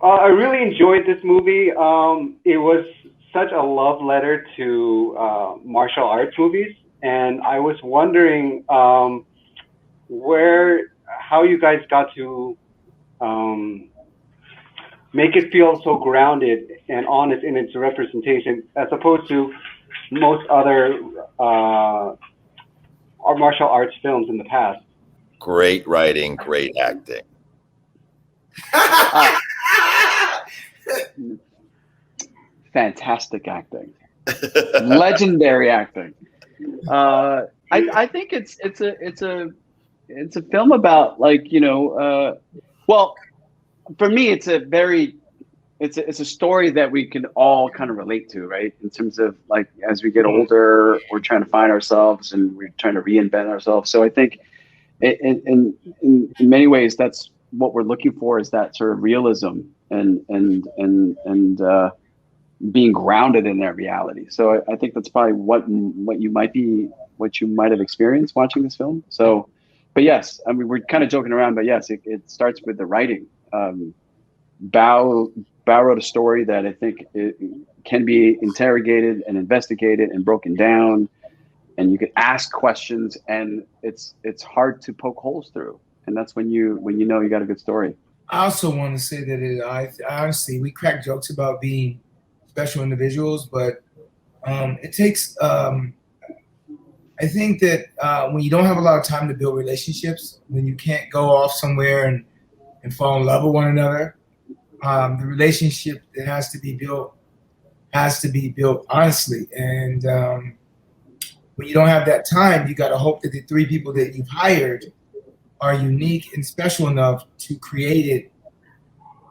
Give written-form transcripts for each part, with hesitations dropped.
I really enjoyed this movie. It was such a love letter to martial arts movies, and I was wondering where, how you guys got to um, make it feel so grounded and honest in its representation, as opposed to most other martial arts films in the past. Great writing, great acting. Uh, fantastic acting, legendary acting. I think it's a film about, like, well, for me it's a very it's a story that we can all kind of relate to, right? In terms of, like, as we get older, we're trying to find ourselves and we're trying to reinvent ourselves. So I think in many ways that's what we're looking for, is that sort of realism and being grounded in that reality. So I think that's probably what you might have experienced watching this film. So, but yes, I mean, we're kind of joking around, but yes, it starts with the writing. Bao wrote a story that I think it can be interrogated and investigated and broken down, and you can ask questions, and it's hard to poke holes through, and that's when you know you got a good story. I also want to say that I honestly, we crack jokes about being special individuals, but it takes. I think that when you don't have a lot of time to build relationships, when you can't go off somewhere and fall in love with one another, the relationship that has to be built honestly. And when you don't have that time, you got to hope that the three people that you've hired are unique and special enough to create it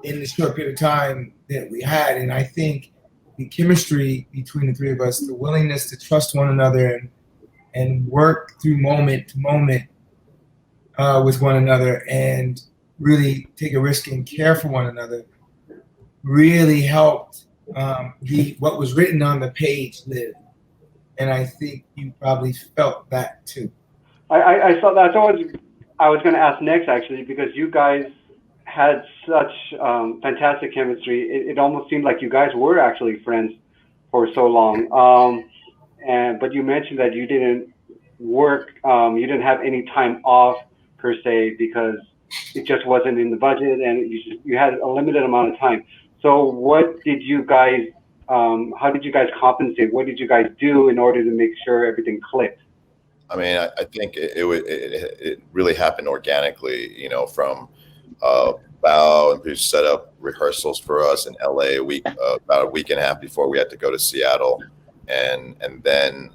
in the short period of time that we had. And I think the chemistry between the three of us, the willingness to trust one another and work through moment to moment with one another, and really take a risk and care for one another, really helped what was written on the page live. And I think you probably felt that too. I thought that's what I was going to ask next, actually, because you guys had such fantastic chemistry. It almost seemed like you guys were actually friends for so long. But you mentioned that you didn't work, you didn't have any time off per se, because it just wasn't in the budget, and you had a limited amount of time. So what did you guys, how did you guys compensate? What did you guys do in order to make sure everything clicked? I mean, I think it really happened organically, from Bao and Bruce set up rehearsals for us in LA about a week and a half before we had to go to Seattle. And then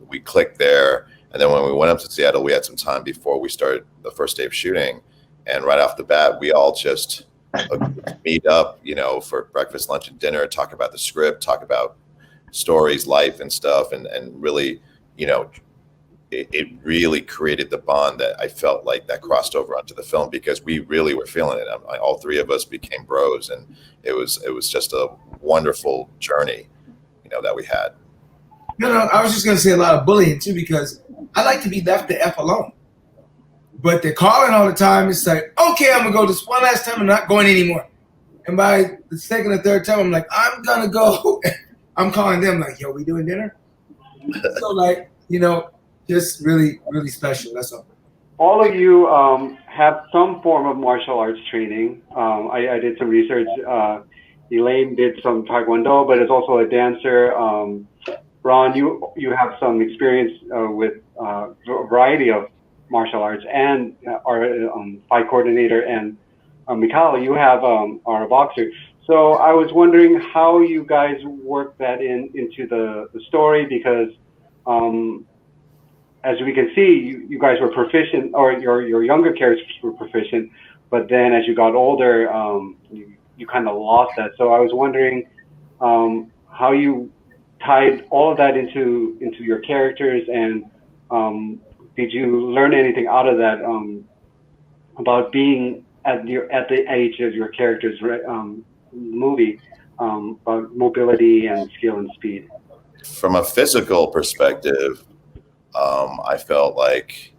we clicked there. And then when we went up to Seattle, we had some time before we started the first day of shooting. And right off the bat, we all just meet up, for breakfast, lunch, and dinner, talk about the script, talk about stories, life, and stuff. And really, it really created the bond that I felt like that crossed over onto the film, because we really were feeling it. All three of us became bros, and it was just a wonderful journey, that we had. No, I was just going to say a lot of bullying too, because I like to be left the F alone. But they're calling all the time. It's like, okay, I'm going to go this one last time. I'm not going anymore. And by the second or third time, I'm like, I'm going to go. I'm calling them like, yo, we doing dinner? So, like, just really, really special. That's all. All of you have some form of martial arts training. I did some research. Elaine did some Taekwondo, but is also a dancer. Ron, you have some experience with a variety of martial arts, and are fight coordinator. And Mykel, you are a boxer. So I was wondering how you guys work that into the story, because as we can see, you guys were proficient, or your younger characters were proficient, but then as you got older, you kind of lost that. So I was wondering how you tied all of that into your characters, and did you learn anything out of that about being at the age of your characters movie, about mobility and skill and speed? From a physical perspective, I felt like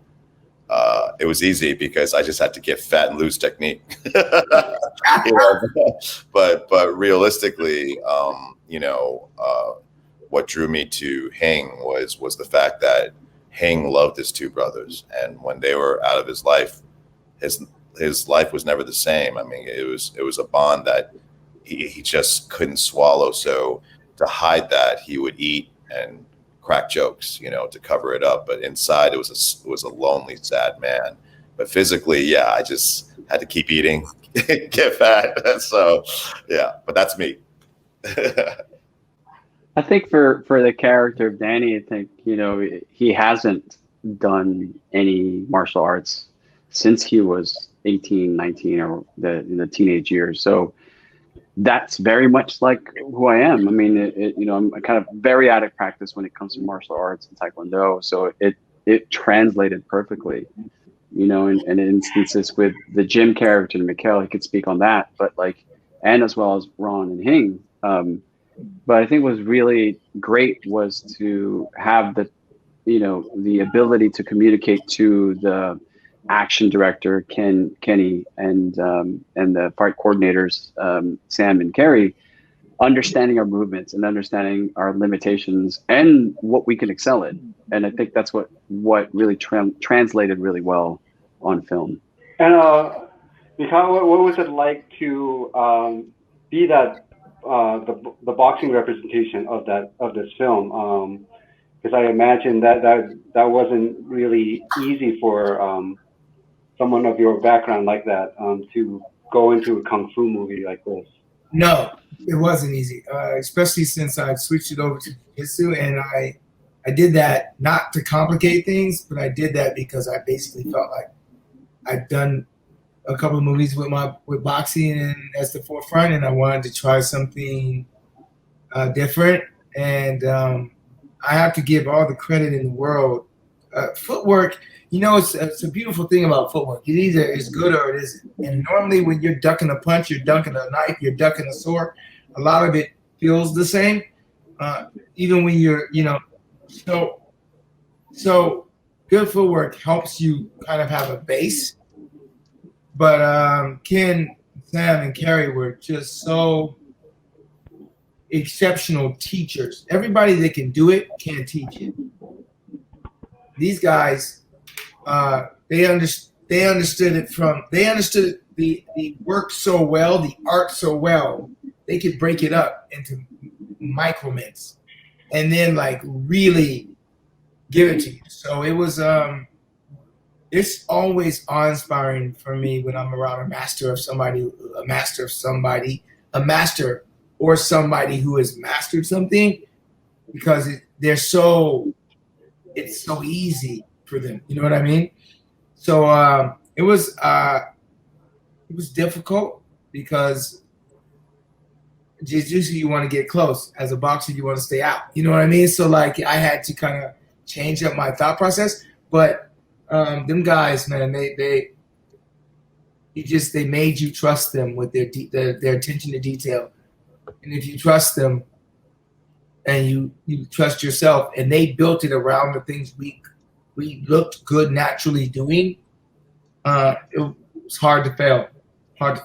it was easy because I just had to get fat and lose technique. You know, but realistically, what drew me to Hing was the fact that Hing loved his two brothers, and when they were out of his life, his life was never the same. I mean, it was a bond that he just couldn't swallow. So to hide that, he would eat and crack jokes, to cover it up. But inside, it was a lonely, sad man. But physically, yeah, I just had to keep eating, get fat. So, yeah, but that's me. I think for the character of Danny, I think, he hasn't done any martial arts since he was 18, 19, or in the teenage years. So that's very much like who I am. I mean, I'm kind of very out of practice when it comes to martial arts and Taekwondo. So it translated perfectly, in instances with the Jim character and Mykel, he could speak on that, but and as well as Ron and Hing. But I think what was really great was to have the ability to communicate to the action director Kenny and the fight coordinators Sam and Kerry, understanding our movements and understanding our limitations and what we can excel in. And I think that's what really translated really well on film. And Mykel, what was it like to be that the boxing representation of this film? Because I imagine that wasn't really easy for someone of your background like that to go into a kung fu movie like this. No, it wasn't easy, especially since I switched it over to jiu-jitsu, and I did that not to complicate things, but I did that because I basically felt like I'd done a couple of movies with boxing and as the forefront, and I wanted to try something different. And I have to give all the credit in the world. Footwork, it's a beautiful thing about footwork. It either is good or it isn't. And normally when you're ducking a punch, you're ducking a knife, you're ducking a sword, a lot of it feels the same. Even when you're, so good footwork helps you kind of have a base. But Ken, Sam, and Kerry were just so exceptional teachers. Everybody that can do it can teach it. These guys, they understood it they understood the work so well, the art so well, they could break it up into microments and then really give it to you. So it was it's always awe-inspiring for me when I'm around a master or somebody who has mastered something, because it's so easy for them. You know what I mean? So it was difficult because jiu-jitsu, you want to get close. As a boxer, you want to stay out. You know what I mean? So I had to kind of change up my thought process. But them guys, man, they made you trust them with their attention to detail. And if you trust them and you trust yourself, and they built it around the things we looked good naturally doing, it was hard to fail. I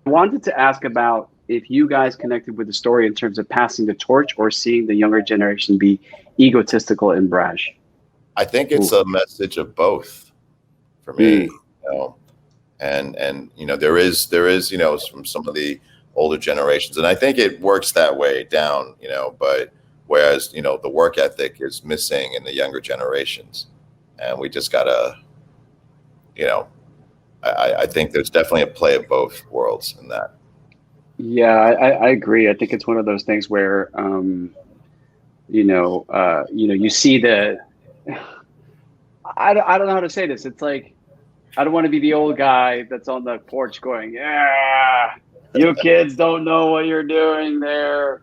wanted to ask about if you guys connected with the story in terms of passing the torch or seeing the younger generation be egotistical and brash. I think it's a message of both for me, and there is from some of the older generations, and I think it works that way down, but whereas the work ethic is missing in the younger generations, and we just gotta, I think there's definitely a play of both worlds in that. Yeah, I agree. I think it's one of those things where you see the. I don't know how to say this. It's like, I don't want to be the old guy that's on the porch going, yeah, you kids don't know what you're doing there.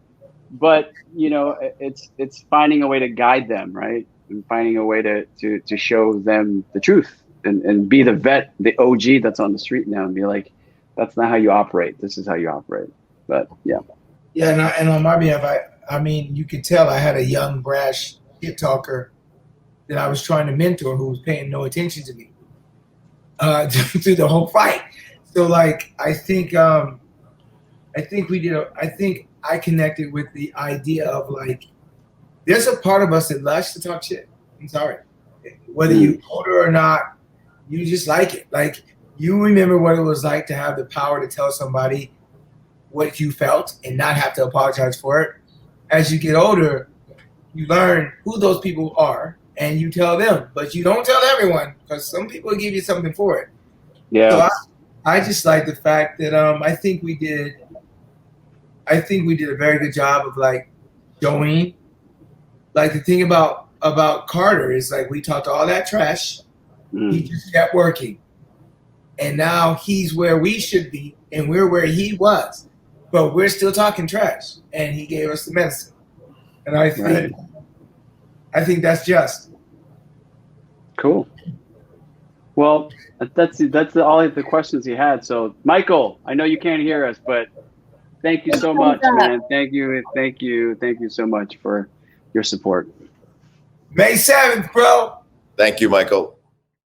But, it's finding a way to guide them, right? And finding a way to show them the truth and be the vet, the OG that's on the street now, and be like, that's not how you operate. This is how you operate. But, yeah. Yeah, and on my behalf, I mean, you could tell I had a young, brash shit talker that I was trying to mentor who was paying no attention to me through the whole fight. So like I think I connected with the idea of like there's a part of us that loves to talk shit. I'm sorry. Whether you older or not, you just like it. Like you remember what it was like to have the power to tell somebody what you felt and not have to apologize for it. As you get older, you learn who those people are and you tell them, but you don't tell everyone because some people will give you something for it. Yeah. So I just like the fact that I think we did a very good job of like showing. Like the thing about Carter is like we talked all that trash. He just kept working. And now he's where we should be and we're where he was. But we're still talking trash. And he gave us the medicine. And I think that's just. Cool. Well, that's all the questions he had. So Mykel, I know you can't hear us, but thank you so much, man. Thank you so much for your support. May 7th, bro. Thank you, Mykel.